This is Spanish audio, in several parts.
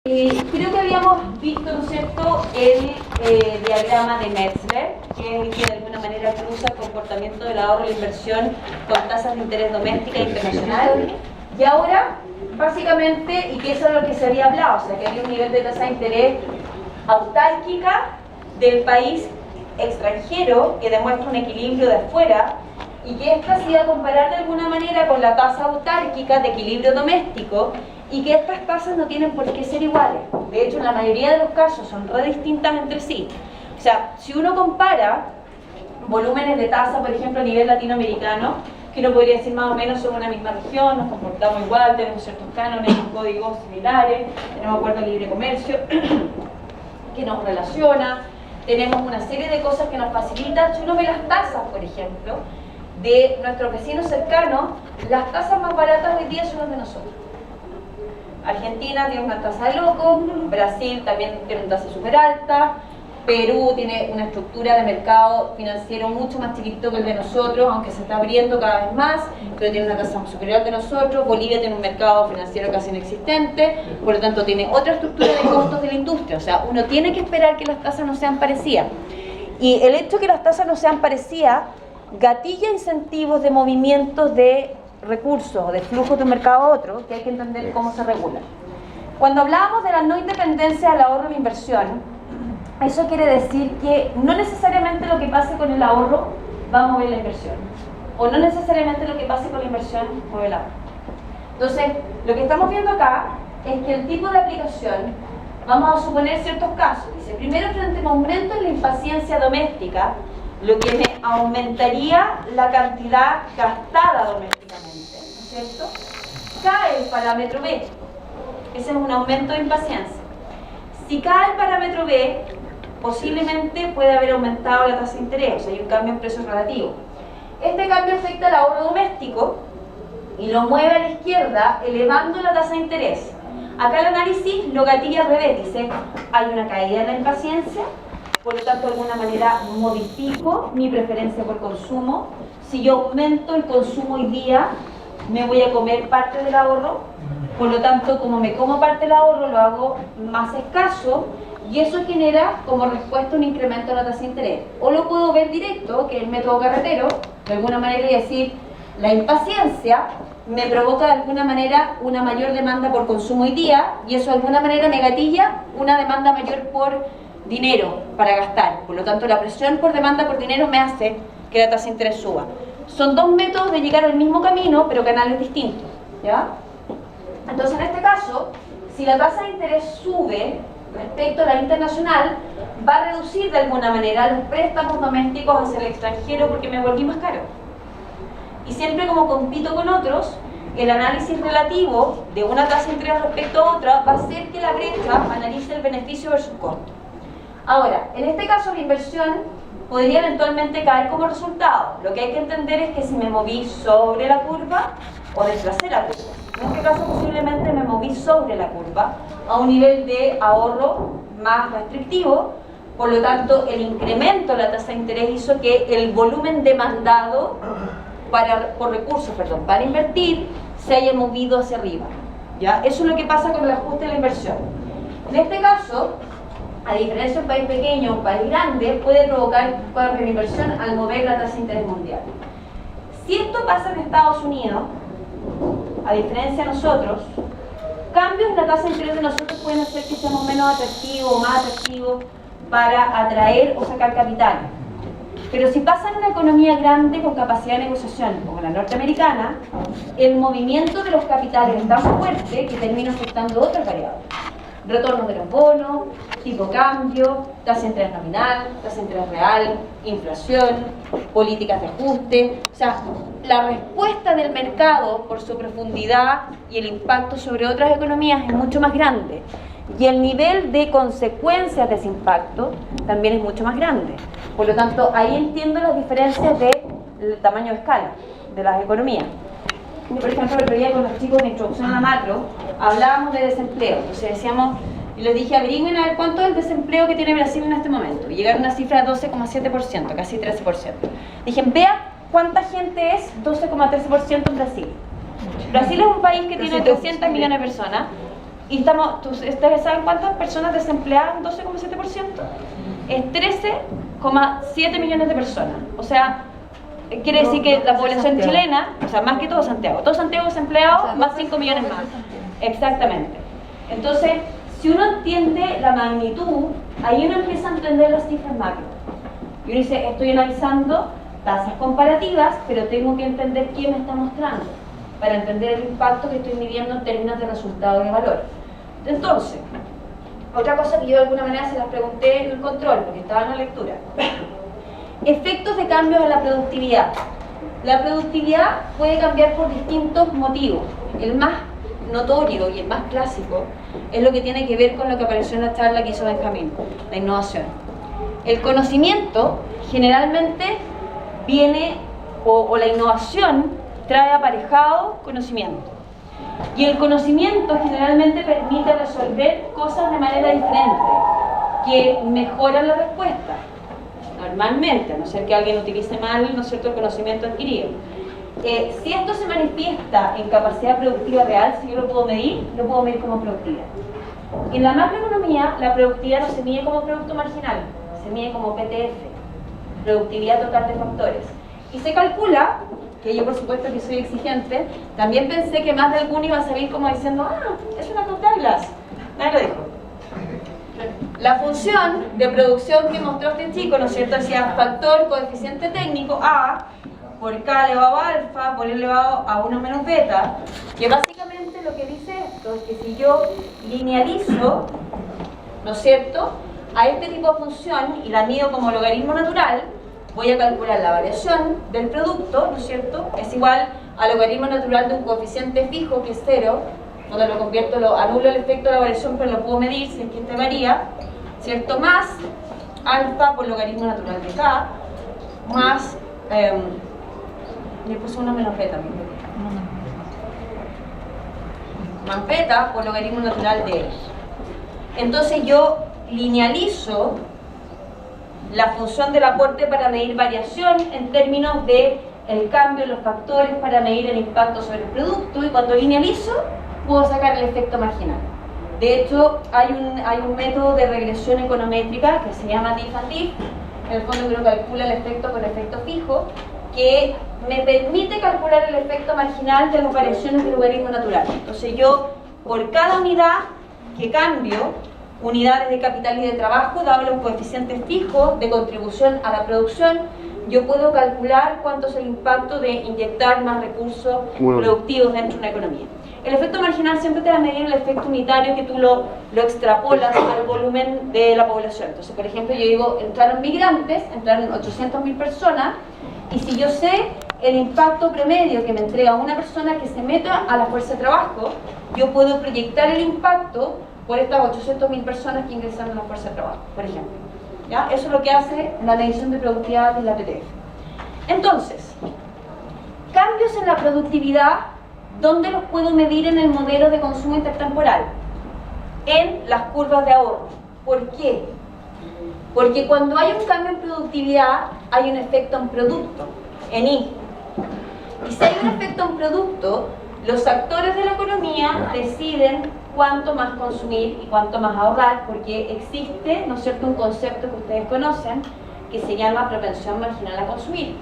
Creo que habíamos visto, ¿no es cierto?, el diagrama de Metzler, que es el que de alguna manera cruza el comportamiento del ahorro y la inversión con tasas de interés doméstica e internacional. Y ahora, básicamente, y que eso es lo que se había hablado, o sea, que había un nivel de tasa de interés autárquica del país extranjero que demuestra un equilibrio de afuera, y que esta se iba a comparar de alguna manera con la tasa autárquica de equilibrio doméstico, y que estas tasas no tienen por qué ser iguales. De hecho, en la mayoría de los casos son re distintas entre sí. O sea, si uno compara volúmenes de tasa, por ejemplo, a nivel latinoamericano, que uno podría decir más o menos sobre una misma región, nos comportamos igual, tenemos ciertos cánones, códigos similares, tenemos acuerdos de libre comercio que nos relaciona, tenemos una serie de cosas que nos facilitan. Si uno ve las tasas, por ejemplo, de nuestros vecinos cercanos, las tasas más baratas hoy día son las de nosotros. Argentina tiene una tasa de loco, Brasil también tiene una tasa súper alta, Perú tiene una estructura de mercado financiero mucho más chiquitito que el de nosotros, aunque se está abriendo cada vez más, pero tiene una tasa superior de nosotros. Bolivia tiene un mercado financiero casi inexistente, por lo tanto tiene otra estructura de costos de la industria. O sea, uno tiene que esperar que las tasas no sean parecidas. Y el hecho de que las tasas no sean parecidas gatilla incentivos de movimientos de recursos o de flujos de un mercado a otro, que hay que entender cómo se regulan. Cuando hablábamos de la no independencia del ahorro y la inversión, eso quiere decir que no necesariamente lo que pase con el ahorro va a mover la inversión, o no necesariamente lo que pase con la inversión mueve el ahorro. Entonces, lo que estamos viendo acá es que el tipo de aplicación, vamos a suponer ciertos casos. Dice, primero, frente a un aumento en la impaciencia doméstica, lo que me aumentaría la cantidad gastada domésticamente, ¿no es cierto? Cae el parámetro B, ese es un aumento de impaciencia. Si cae el parámetro B, posiblemente puede haber aumentado la tasa de interés, o sea, hay un cambio en precios relativos. Este cambio afecta al ahorro doméstico y lo mueve a la izquierda, elevando la tasa de interés. Acá el análisis lo gatilla al revés, dice, hay una caída en la impaciencia, por lo tanto, de alguna manera modifico mi preferencia por consumo. Si yo aumento el consumo hoy día, me voy a comer parte del ahorro. Por lo tanto, como me como parte del ahorro, lo hago más escaso, y eso genera como respuesta un incremento en la tasa de interés. O lo puedo ver directo, que es el método carretero, de alguna manera, y decir, la impaciencia me provoca de alguna manera una mayor demanda por consumo hoy día, y eso de alguna manera me gatilla una demanda mayor por dinero para gastar. Por lo tanto, la presión por demanda por dinero me hace que la tasa de interés suba. Son dos métodos de llegar al mismo camino, pero canales distintos, ¿ya? Entonces, en este caso, si la tasa de interés sube respecto a la internacional, va a reducir de alguna manera los préstamos domésticos hacia el extranjero porque me volví más caro. Y siempre como compito con otros, el análisis relativo de una tasa de interés respecto a otra va a hacer que la brecha analice el beneficio versus costo. Ahora, en este caso la inversión podría eventualmente caer como resultado. Lo que hay que entender es que si me moví sobre la curva o desplacé la curva. En este caso posiblemente me moví sobre la curva a un nivel de ahorro más restrictivo, por lo tanto el incremento de la tasa de interés hizo que el volumen demandado por recursos, para invertir se haya movido hacia arriba, ¿ya? Eso es lo que pasa con el ajuste de la inversión. En este caso, a diferencia de un país pequeño o un país grande, puede provocar cambios de inversión al mover la tasa de interés mundial. Si esto pasa en Estados Unidos, a diferencia de nosotros, cambios en la tasa de interés de nosotros pueden hacer que seamos menos atractivos o más atractivos para atraer o sacar capital. Pero si pasa en una economía grande con capacidad de negociación, como la norteamericana, el movimiento de los capitales es tan fuerte que termina afectando otras variables. Retornos de los bonos, tipo cambio, tasa de interés nominal, tasa de interés real, inflación, políticas de ajuste. O sea, la respuesta del mercado por su profundidad y el impacto sobre otras economías es mucho más grande. Y el nivel de consecuencias de ese impacto también es mucho más grande. Por lo tanto, ahí entiendo las diferencias del tamaño de escala de las economías. Por ejemplo, el otro día con los chicos de Introducción a la Macro, hablábamos de desempleo. Entonces decíamos, y les dije, averigüen a ver cuánto es el desempleo que tiene Brasil en este momento. Y llegaron a una cifra de 12,7%, casi 13%. Dije, vea cuánta gente es 12,13% en Brasil. Brasil es un país que tiene 300 millones de personas, Y ¿ustedes saben cuántas personas desempleadas? 12,7%. Es 13,7 millones de personas. O sea, quiere decir que la población chilena, o sea, más que todo Santiago desempleado, o sea, más 5 millones más. Exactamente. Entonces, si uno entiende la magnitud, ahí uno empieza a entender las cifras macro. Y uno dice, estoy analizando tasas comparativas, pero tengo que entender qué me está mostrando, para entender el impacto que estoy midiendo en términos de resultado de valor. Entonces, otra cosa que yo de alguna manera se las pregunté en el control, porque estaba en la lectura. Efectos de cambios en la productividad. La productividad puede cambiar por distintos motivos. El más notorio y el más clásico es lo que tiene que ver con lo que apareció en la charla que hizo Benjamín, la innovación. El conocimiento generalmente viene, o la innovación trae aparejado conocimiento. Y el conocimiento generalmente permite resolver cosas de manera diferente, que mejoran la respuesta. Normalmente, a no ser que alguien utilice mal, ¿no es cierto?, el conocimiento adquirido. Si esto se manifiesta en capacidad productiva real, si yo lo puedo medir como productividad. En la macroeconomía, la productividad no se mide como producto marginal, se mide como PTF, productividad total de factores. Y se calcula, que yo por supuesto que soy exigente, también pensé que más de alguno iba a salir como diciendo, es una Douglas. Nadie lo dijo. La función de producción que mostró este chico, ¿no es cierto?, decía factor coeficiente técnico A por K elevado a alfa por elevado a 1 menos beta, que básicamente lo que dice esto es que si yo linealizo, ¿no es cierto?, a este tipo de función y la mido como logaritmo natural, voy a calcular la variación del producto, ¿no es cierto?, es igual al logaritmo natural de un coeficiente fijo que es 0, cuando lo convierto, anulo el efecto de la variación, pero lo puedo medir si es que este varía, ¿cierto?, más alfa por logaritmo natural de K, más, le puse 1 menos beta, más beta por logaritmo natural de L. Entonces yo linealizo la función del aporte para medir variación en términos de el cambio en los factores para medir el impacto sobre el producto, y cuando linealizo puedo sacar el efecto marginal. De hecho, hay un método de regresión econométrica que se llama diff and diff, en el fondo que calcula el efecto con efecto fijo, que me permite calcular el efecto marginal de las variaciones del logaritmo natural. Entonces yo, por cada unidad que cambio, unidades de capital y de trabajo, dado los coeficientes fijos de contribución a la producción, yo puedo calcular cuánto es el impacto de inyectar más recursos productivos dentro de una economía. El efecto marginal siempre te va a medir el efecto unitario que tú lo extrapolas al volumen de la población. Entonces, por ejemplo, yo digo, entraron migrantes, entraron 800.000 personas, y si yo sé el impacto promedio que me entrega una persona que se meta a la fuerza de trabajo, yo puedo proyectar el impacto por estas 800.000 personas que ingresaron a la fuerza de trabajo, por ejemplo. ¿Ya? Eso es lo que hace la medición de productividad de la PTF. Entonces, cambios en la productividad, ¿dónde los puedo medir en el modelo de consumo intertemporal? En las curvas de ahorro. ¿Por qué? Porque cuando hay un cambio en productividad, hay un efecto en producto, en I. Y si hay un efecto en producto, los actores de la economía deciden cuánto más consumir y cuánto más ahorrar, porque existe, ¿no es cierto?, un concepto que ustedes conocen, que se llama propensión marginal a consumir,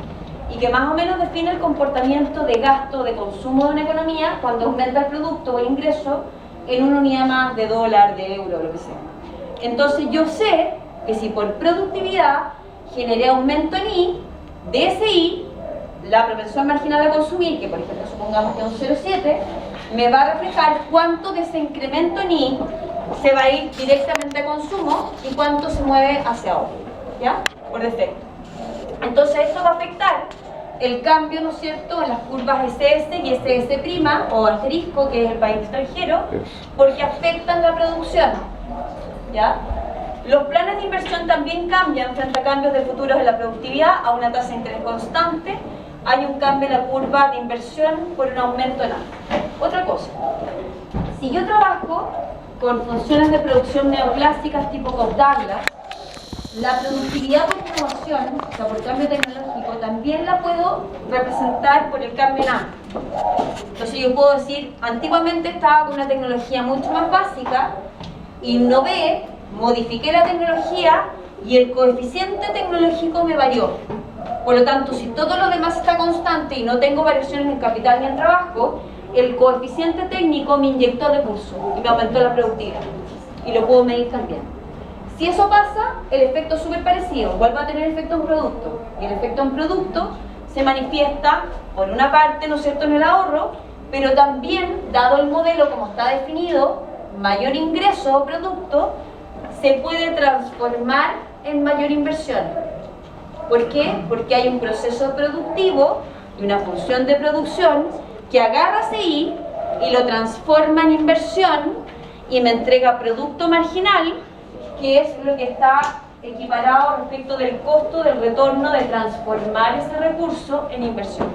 y que más o menos define el comportamiento de gasto, de consumo de una economía cuando aumenta el producto o el ingreso en una unidad más de dólar, de euro, lo que sea. Entonces yo sé que si por productividad generé aumento en I, de ese I, la propensión marginal a consumir, que por ejemplo supongamos que es un 0,7, me va a reflejar cuánto de ese incremento en I se va a ir directamente a consumo y cuánto se mueve hacia ahorro, ¿ya? Por defecto. Entonces esto va a afectar el cambio, ¿no es cierto?, en las curvas SS y SS', o asterisco, que es el país extranjero, porque afectan la producción, ¿ya? Los planes de inversión también cambian frente a cambios de futuros en la productividad a una tasa de interés constante. Hay un cambio en la curva de inversión por un aumento en A. Otra cosa, si yo trabajo con funciones de producción neoclásicas tipo Cobb-Douglas, la productividad por innovación, o sea, por cambio tecnológico, también la puedo representar por el cambio en A. Entonces yo puedo decir, antiguamente estaba con una tecnología mucho más básica, innové, modifiqué la tecnología y el coeficiente tecnológico me varió. Por lo tanto, si todo lo demás está constante y no tengo variaciones en capital ni en trabajo, el coeficiente técnico me inyectó recursos y me aumentó la productividad. Y lo puedo medir también. Si eso pasa, el efecto es súper parecido, vuelve a tener efecto en producto. Y el efecto en producto se manifiesta, por una parte, ¿no es cierto?, en el ahorro, pero también, dado el modelo como está definido, mayor ingreso o producto, se puede transformar en mayor inversión. ¿Por qué? Porque hay un proceso productivo y una función de producción que agarra CI y lo transforma en inversión y me entrega producto marginal, que es lo que está equiparado respecto del costo del retorno de transformar ese recurso en inversión.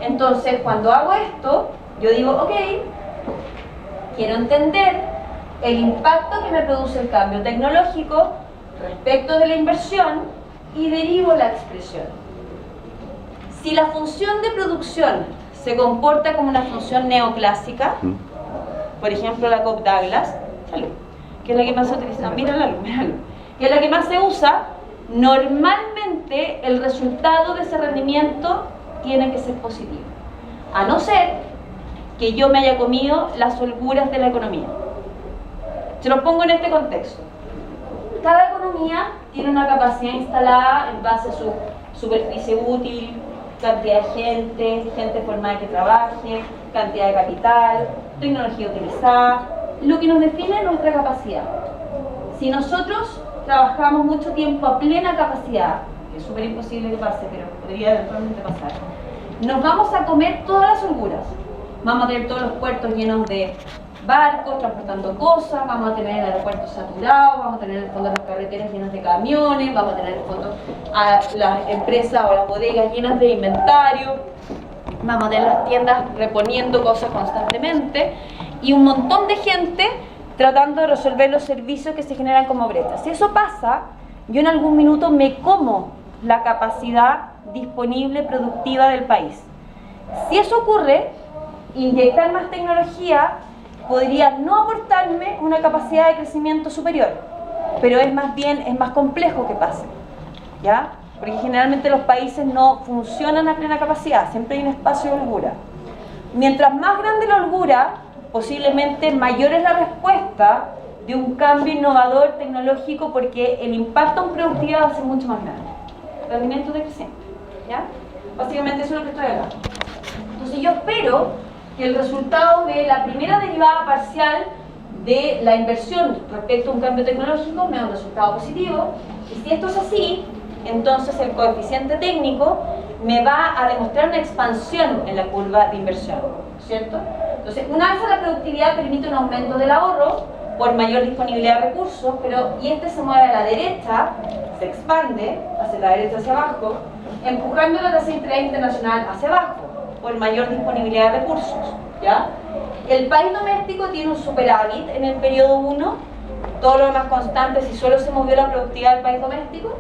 Entonces, cuando hago esto, yo digo, ok, quiero entender el impacto que me produce el cambio tecnológico respecto de la inversión y derivo la expresión. Si la función de producción se comporta como una función neoclásica, por ejemplo la Cobb-Douglas, que es la que más se utiliza, mírala, que es la que más se usa, normalmente el resultado de ese rendimiento tiene que ser positivo, a no ser que yo me haya comido las holguras de la economía. Se los pongo en este contexto. Cada economía tiene una capacidad instalada en base a su superficie útil, cantidad de gente formada que trabaje, cantidad de capital, tecnología utilizada, lo que nos define es nuestra capacidad. Si nosotros trabajamos mucho tiempo a plena capacidad, que es súper imposible que pase, pero podría eventualmente pasar, nos vamos a comer todas las holguras. Vamos a tener todos los puertos llenos de barcos transportando cosas, vamos a tener el aeropuerto saturado, vamos a tener en el fondo las carreteras llenas de camiones, vamos a tener en el fondo a las empresas o las bodegas llenas de inventario, vamos a tener las tiendas reponiendo cosas constantemente y un montón de gente tratando de resolver los servicios que se generan como brechas. Si eso pasa, yo en algún minuto me como la capacidad disponible productiva del país. Si eso ocurre, inyectar más tecnología podría no aportarme una capacidad de crecimiento superior, pero es más complejo que pase, ¿ya? Porque generalmente los países no funcionan a plena capacidad, siempre hay un espacio de holgura. Mientras más grande la holgura, posiblemente mayor es la respuesta de un cambio innovador tecnológico, porque el impacto en productividad va a ser mucho más grande. Rendimiento decreciente, ¿ya? Básicamente eso es lo que estoy hablando. Entonces yo espero que el resultado de la primera derivada parcial de la inversión respecto a un cambio tecnológico me da un resultado positivo, y si esto es así, entonces el coeficiente técnico me va a demostrar una expansión en la curva de inversión, ¿cierto? Entonces, un alza de la productividad permite un aumento del ahorro por mayor disponibilidad de recursos, y este se mueve a la derecha, se expande hacia la derecha hacia abajo, empujando la tasa de interés internacional hacia abajo por mayor disponibilidad de recursos, ¿ya? El país doméstico tiene un superávit en el periodo 1, todo lo demás constante si solo se movió la productividad del país doméstico,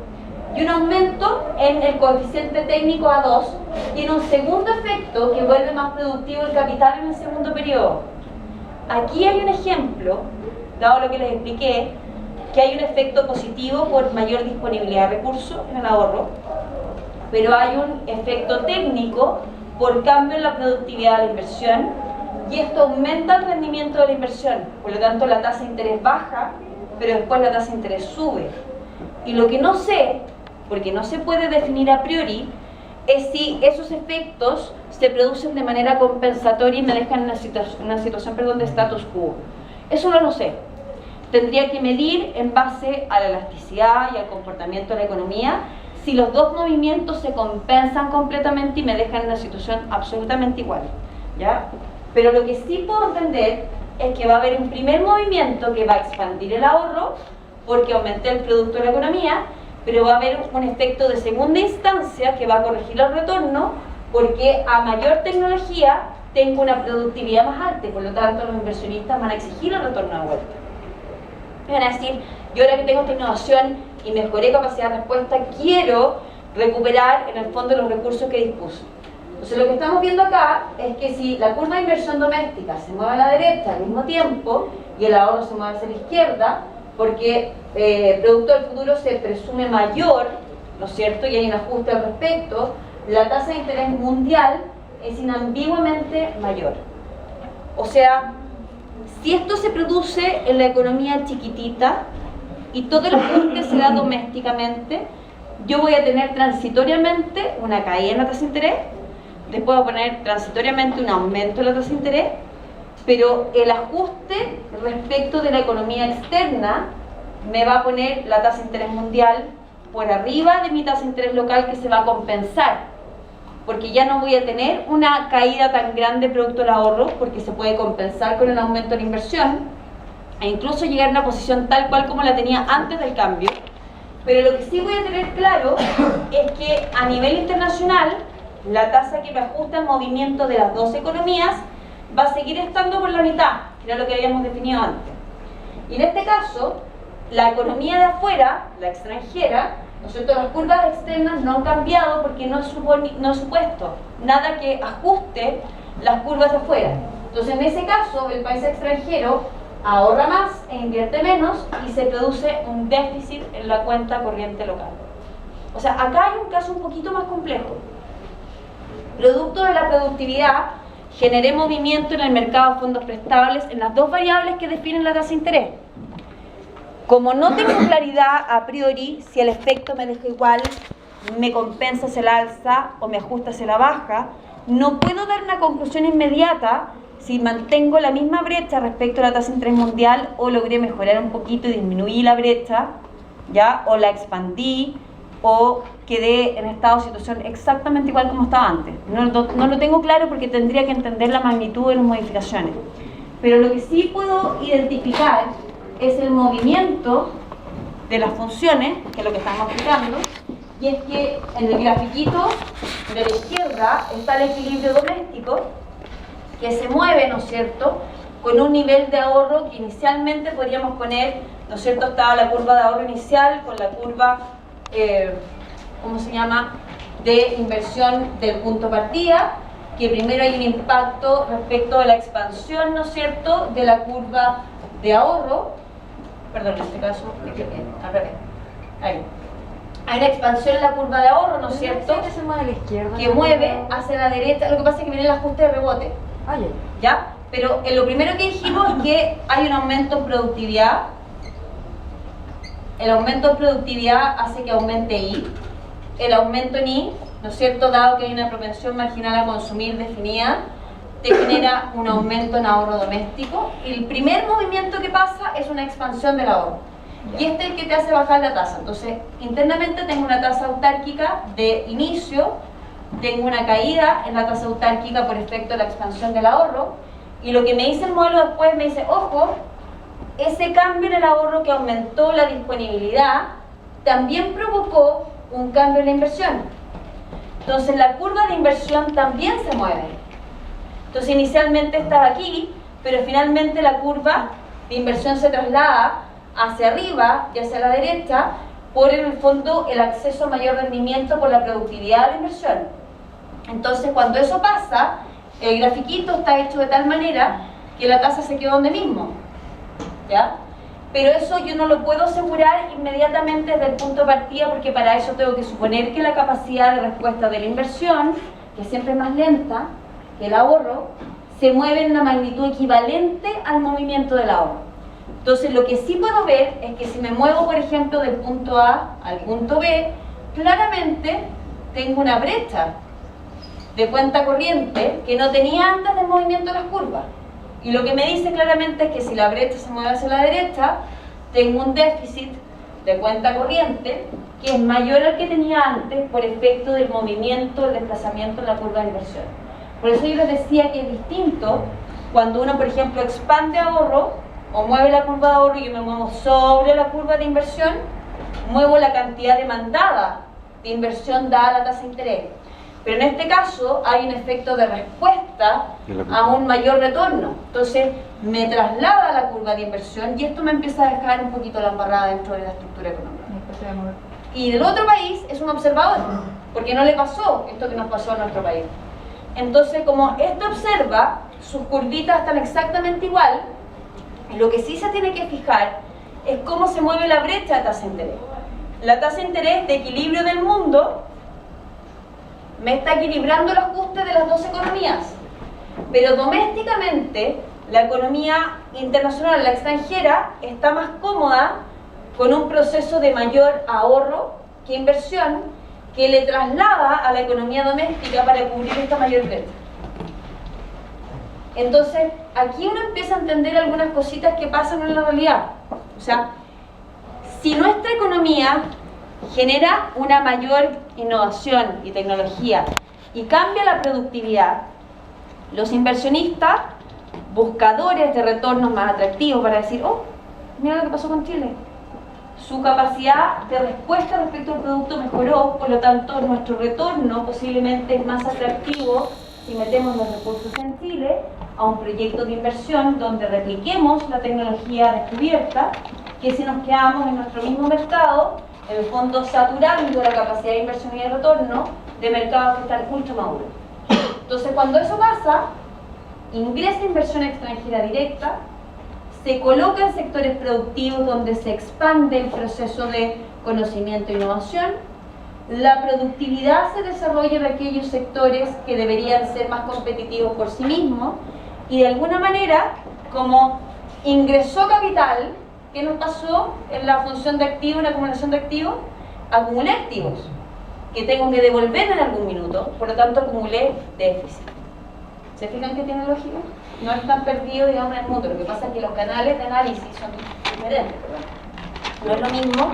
y un aumento en el coeficiente técnico a 2, tiene un segundo efecto que vuelve más productivo el capital en el segundo periodo. Aquí hay un ejemplo, dado lo que les expliqué, que hay un efecto positivo por mayor disponibilidad de recursos en el ahorro, pero hay un efecto técnico por cambio en la productividad de la inversión, y esto aumenta el rendimiento de la inversión. Por lo tanto, la tasa de interés baja, pero después la tasa de interés sube. Y lo que no sé, porque no se puede definir a priori, es si esos efectos se producen de manera compensatoria y me dejan en una situación de status quo. Eso no lo sé. Tendría que medir en base a la elasticidad y al comportamiento de la economía si los dos movimientos se compensan completamente y me dejan en una situación absolutamente igual, ¿ya? Pero lo que sí puedo entender es que va a haber un primer movimiento que va a expandir el ahorro porque aumenté el producto de la economía, pero va a haber un efecto de segunda instancia que va a corregir el retorno porque a mayor tecnología tengo una productividad más alta y por lo tanto los inversionistas van a exigir el retorno de vuelta. Me van a decir, yo ahora que tengo esta innovación y mejoré capacidad de respuesta, quiero recuperar en el fondo los recursos que dispuse. Entonces lo que estamos viendo acá es que si la curva de inversión doméstica se mueve a la derecha al mismo tiempo y el ahorro se mueve hacia la izquierda, porque producto del futuro se presume mayor, ¿no es cierto?, y hay un ajuste al respecto, la tasa de interés mundial es inambiguamente mayor. O sea, si esto se produce en la economía chiquitita y todo el ajuste se da domésticamente, yo voy a tener transitoriamente una caída en la tasa de interés, después voy a poner transitoriamente un aumento en la tasa de interés, pero el ajuste respecto de la economía externa me va a poner la tasa de interés mundial por arriba de mi tasa de interés local, que se va a compensar, porque ya no voy a tener una caída tan grande producto del ahorro, porque se puede compensar con el aumento de la inversión e incluso llegar a una posición tal cual como la tenía antes del cambio. Pero lo que sí voy a tener claro es que a nivel internacional la tasa que me ajusta al movimiento de las dos economías va a seguir estando por la mitad, que era lo que habíamos definido antes. Y en este caso, la economía de afuera, la extranjera, ¿no es cierto?, las curvas externas no han cambiado porque no he supuesto nada que ajuste las curvas de afuera. Entonces, en ese caso, el país extranjero ahorra más e invierte menos y se produce un déficit en la cuenta corriente local. O sea, acá hay un caso un poquito más complejo. Producto de la productividad, generé movimiento en el mercado de fondos prestables en las dos variables que definen la tasa de interés. Como no tengo claridad a priori si el efecto me deja igual, me compensa hacia el alza o me ajusta hacia la baja, no puedo dar una conclusión inmediata si mantengo la misma brecha respecto a la tasa de interés mundial o logré mejorar un poquito y disminuí la brecha, ¿ya? O la expandí, o quedé en estado de situación exactamente igual como estaba antes. No lo tengo claro porque tendría que entender la magnitud de las modificaciones. Pero lo que sí puedo identificar es el movimiento de las funciones, que es lo que estamos aplicando, y es que en el grafiquito de la izquierda está el equilibrio doméstico, que se mueve, ¿no es cierto?, con un nivel de ahorro que inicialmente podríamos poner, ¿no es cierto?, estaba la curva de ahorro inicial con la curva, ¿cómo se llama?, de inversión del punto partida, que primero hay un impacto respecto a la expansión, ¿no es cierto?, de la curva de ahorro, perdón, en este caso, al revés, ahí. Hay una expansión en la curva de ahorro, ¿no es cierto?, que se mueve a la izquierda, que mueve hacia la derecha. Lo que pasa es que viene el ajuste de rebote. ¿Ya? Pero lo primero que dijimos es que hay un aumento en productividad. El aumento en productividad hace que aumente I. El aumento en I, ¿no es cierto?, dado que hay una propensión marginal a consumir definida, te genera un aumento en ahorro doméstico. Y el primer movimiento que pasa es una expansión del ahorro. Y este es el que te hace bajar la tasa. Entonces, internamente tengo una tasa autárquica de inicio, tengo una caída en la tasa autárquica por efecto de la expansión del ahorro, y lo que me dice el modelo después me dice, ojo, ese cambio en el ahorro que aumentó la disponibilidad también provocó un cambio en la inversión. Entonces la curva de inversión también se mueve. Entonces inicialmente estaba aquí, pero finalmente la curva de inversión se traslada hacia arriba y hacia la derecha por, en el fondo, el acceso a mayor rendimiento por la productividad de la inversión. Entonces, cuando eso pasa, el grafiquito está hecho de tal manera que la tasa se quedó donde mismo, ¿ya? Pero eso yo no lo puedo asegurar inmediatamente desde el punto de partida, porque para eso tengo que suponer que la capacidad de respuesta de la inversión, que siempre es más lenta que el ahorro, se mueve en una magnitud equivalente al movimiento del ahorro. Entonces, lo que sí puedo ver es que si me muevo, por ejemplo, del punto A al punto B, claramente tengo una brecha de cuenta corriente que no tenía antes del movimiento de las curvas. Y lo que me dice claramente es que si la brecha se mueve hacia la derecha, tengo un déficit de cuenta corriente que es mayor al que tenía antes por efecto del movimiento, del desplazamiento en la curva de inversión. Por eso yo les decía que es distinto cuando uno, por ejemplo, expande ahorro o mueve la curva de ahorro y yo me muevo sobre la curva de inversión, muevo la cantidad demandada de inversión dada la tasa de interés. Pero en este caso hay un efecto de respuesta a un mayor retorno. Entonces, me traslada a la curva de inversión y esto me empieza a dejar un poquito la embarrada dentro de la estructura económica. Y del otro país es un observador, porque no le pasó esto que nos pasó a nuestro país. Entonces, como este observa, sus curvitas están exactamente igual, lo que sí se tiene que fijar es cómo se mueve la brecha de tasa de interés. La tasa de interés de equilibrio del mundo me está equilibrando el ajuste de las dos economías, pero domésticamente la economía internacional, la extranjera, está más cómoda con un proceso de mayor ahorro que inversión que le traslada a la economía doméstica para cubrir esta mayor brecha. Entonces, aquí uno empieza a entender algunas cositas que pasan en la realidad. O sea, si nuestra economía genera una mayor innovación y tecnología y cambia la productividad, los inversionistas, buscadores de retornos más atractivos para decir, oh, mira lo que pasó con Chile. Su capacidad de respuesta respecto al producto mejoró, por lo tanto nuestro retorno posiblemente es más atractivo si metemos los recursos en Chile a un proyecto de inversión donde repliquemos la tecnología descubierta, que si nos quedamos en nuestro mismo mercado, en el fondo saturando la capacidad de inversión y de retorno de mercados que están ultra maduros. Entonces, cuando eso pasa, ingresa inversión extranjera directa, se coloca en sectores productivos donde se expande el proceso de conocimiento e innovación, la productividad se desarrolla en aquellos sectores que deberían ser más competitivos por sí mismos, y de alguna manera, como ingresó capital, ¿qué nos pasó en la función de activos, en la acumulación de activos? Acumulé activos que tengo que devolver en algún minuto, por lo tanto acumulé déficit. ¿Se fijan que tiene lógica? No están perdidos, digamos, en el mundo. Lo que pasa es que los canales de análisis son diferentes, ¿verdad? No es lo mismo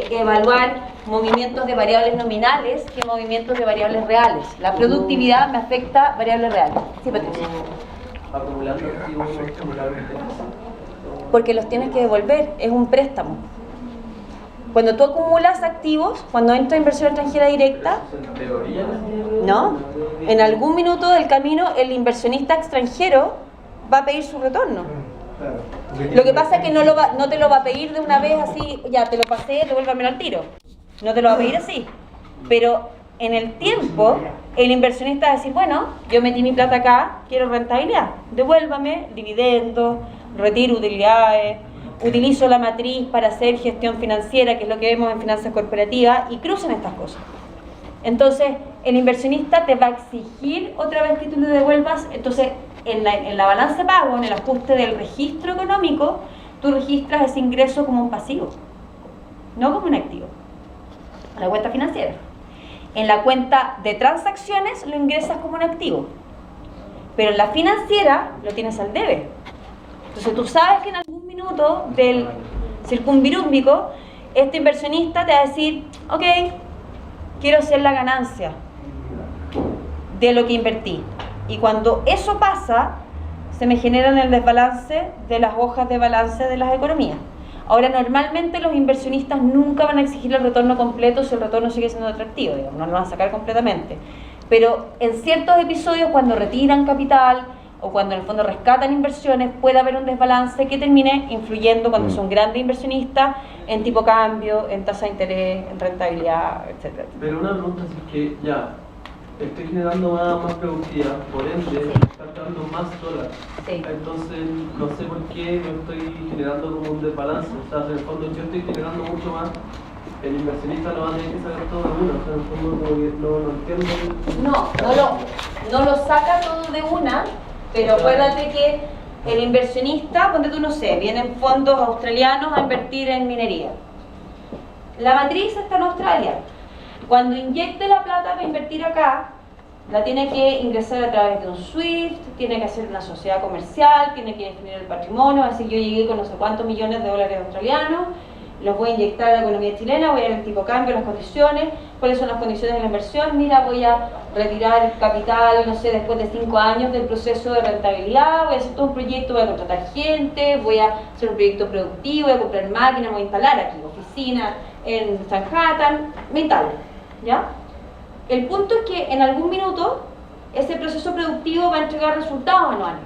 evaluar movimientos de variables nominales que movimientos de variables reales. La productividad me afecta variables reales. Sí, Patricia. Acumulando activos no acumulando déficit. Porque los tienes que devolver, es un préstamo. Cuando tú acumulas activos, cuando entra inversión extranjera directa, En teoría, ¿no? En algún minuto del camino el inversionista extranjero va a pedir su retorno. Lo que pasa es que no te lo va a pedir de una vez así, ya te lo pasé, devuélvamelo al tiro. No te lo va a pedir así. Pero en el tiempo, el inversionista va a decir, bueno, yo metí mi plata acá, quiero rentabilidad, devuélvame dividendos, retiro utilidades, utilizo la matriz para hacer gestión financiera, que es lo que vemos en finanzas corporativas, y cruzan estas cosas. Entonces, el inversionista te va a exigir otra vez que tú le devuelvas. Entonces, en la balanza de pago, en el ajuste del registro económico, tú registras ese ingreso como un pasivo, no como un activo, en la cuenta financiera. En la cuenta de transacciones lo ingresas como un activo, pero en la financiera lo tienes al debe. Entonces tú sabes que en algún minuto del circunvirúmbico este inversionista te va a decir, ok, quiero hacer la ganancia de lo que invertí. Y cuando eso pasa, se me generan el desbalance de las hojas de balance de las economías. Ahora, normalmente los inversionistas nunca van a exigir el retorno completo si el retorno sigue siendo atractivo, digamos, no lo van a sacar completamente. Pero en ciertos episodios, cuando retiran capital o cuando en el fondo rescatan inversiones, puede haber un desbalance que termine influyendo, cuando son grandes inversionistas, en tipo cambio, en tasa de interés, en rentabilidad, etc. Pero una pregunta es que ya estoy generando más productividad, por ende está dando más dólares. Sí. Entonces no sé por qué no estoy generando como un desbalance. O sea, en el fondo yo estoy generando mucho más, el inversionista no va a tener que sacar todo de uno. O sea, en el fondo como que no entiendo. No lo saca todo de una, pero acuérdate que el inversionista, ponte tú, no sé, vienen fondos australianos a invertir en minería. La matriz está en Australia. Cuando inyecte la plata para invertir acá, la tiene que ingresar a través de un SWIFT, tiene que hacer una sociedad comercial, tiene que definir el patrimonio, así yo llegué con no sé cuántos millones de dólares australianos, los voy a inyectar a la economía chilena, voy a ver el tipo de cambio, las condiciones, cuáles son las condiciones de la inversión, mira, voy a retirar el capital, no sé, después de 5 años del proceso de rentabilidad, voy a hacer todo un proyecto, voy a contratar gente, voy a hacer un proyecto productivo, voy a comprar máquinas, voy a instalar aquí, oficina en Manhattan, me instalo, ¿ya? El punto es que en algún minuto ese proceso productivo va a entregar resultados anuales.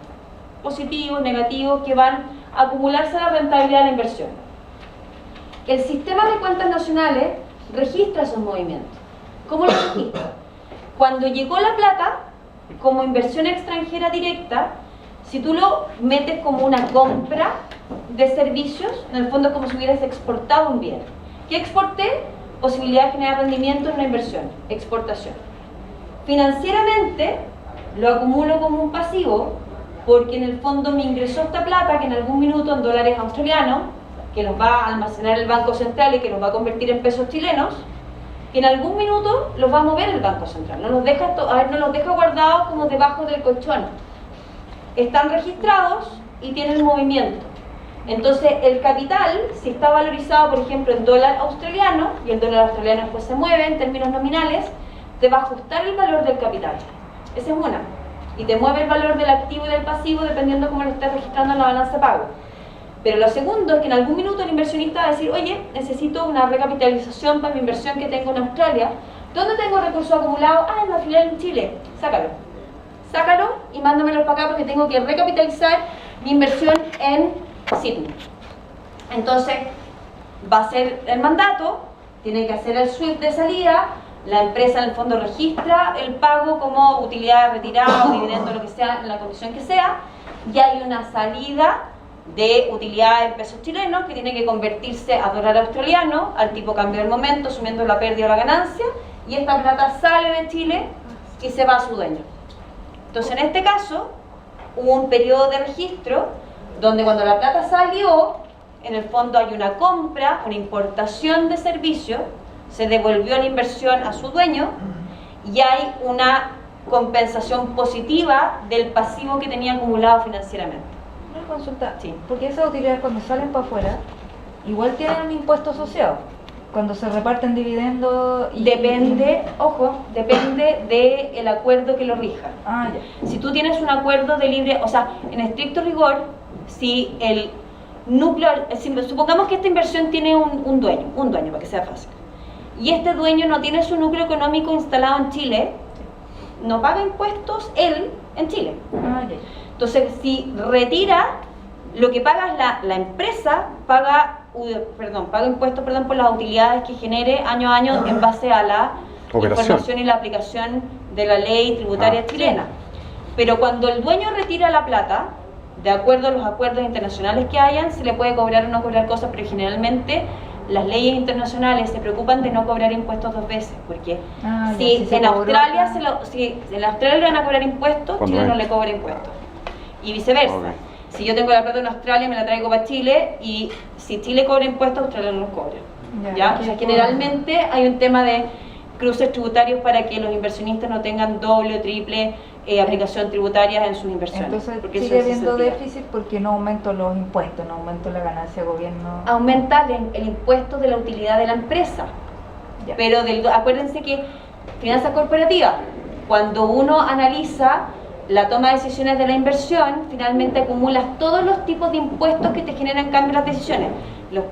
positivos, negativos, que van a acumularse a la rentabilidad de la inversión. El sistema de cuentas nacionales registra esos movimientos. ¿Cómo lo registra? Cuando llegó la plata, como inversión extranjera directa, si tú lo metes como una compra de servicios, en el fondo es como si hubieras exportado un bien. ¿Qué exporté? Posibilidad de generar rendimiento en una inversión, exportación. Financieramente lo acumulo como un pasivo porque en el fondo me ingresó esta plata que en algún minuto en dólares australianos, que los va a almacenar el Banco Central y que los va a convertir en pesos chilenos, que en algún minuto los va a mover el Banco Central, no los deja guardados como debajo del colchón. Están registrados y tienen movimiento. Entonces el capital, si está valorizado por ejemplo en dólar australiano, y el dólar australiano después se mueve en términos nominales, te va a ajustar el valor del capital. Esa es una. Y te mueve el valor del activo y del pasivo dependiendo cómo lo estés registrando en la balanza de pago. Pero lo segundo es que en algún minuto el inversionista va a decir, oye, necesito una recapitalización para mi inversión que tengo en Australia. ¿Dónde tengo recursos acumulados? Ah, en la filial en Chile. Sácalo y mándamelo para acá porque tengo que recapitalizar mi inversión en Sydney. Entonces, va a ser el mandato, tiene que hacer el SWIFT de salida, la empresa en el fondo registra el pago como utilidad retirada o dividendo, lo que sea, en la condición que sea, y hay una salida de utilidad en pesos chilenos que tiene que convertirse a dólar australiano al tipo cambio del momento, asumiendo la pérdida o la ganancia, y esta plata sale de Chile y se va a su dueño. Entonces en este caso hubo un periodo de registro donde cuando la plata salió, en el fondo hay una compra, una importación de servicio, se devolvió la inversión a su dueño y hay una compensación positiva del pasivo que tenía acumulado financieramente. Una consulta, Sí. porque esas utilidades cuando salen para afuera, igual tienen un impuesto asociado, cuando se reparten dividendos y... Depende, ojo, depende del acuerdo que lo rija. Ah, ya. Si tú tienes un acuerdo de libre, o sea, en estricto rigor, si el núcleo, supongamos que esta inversión tiene un dueño para que sea fácil, y este dueño no tiene su núcleo económico instalado en Chile, no paga impuestos él en Chile. Ah, ya. Entonces, si retira, lo que paga es la empresa, paga impuestos por las utilidades que genere año a año en base a la información y la aplicación de la ley tributaria chilena. Pero cuando el dueño retira la plata, de acuerdo a los acuerdos internacionales que hayan, se le puede cobrar o no cobrar cosas, pero generalmente las leyes internacionales se preocupan de no cobrar impuestos dos veces, porque si en Australia en Australia le van a cobrar impuestos, Chile no le cobra impuestos. Y viceversa. Okay. Si yo tengo la plata en Australia, me la traigo para Chile, y si Chile cobra impuestos, Australia no los cobra. ¿Ya? O sea, generalmente hay un tema de cruces tributarios para que los inversionistas no tengan doble o triple aplicación tributaria en sus inversiones. Entonces porque sigue habiendo déficit porque no aumento los impuestos, no aumento la ganancia del gobierno. Aumenta el impuesto de la utilidad de la empresa. Ya. Pero acuérdense que finanzas corporativas, cuando uno analiza la toma de decisiones de la inversión, finalmente acumulas todos los tipos de impuestos que te generan cambio en las decisiones. Los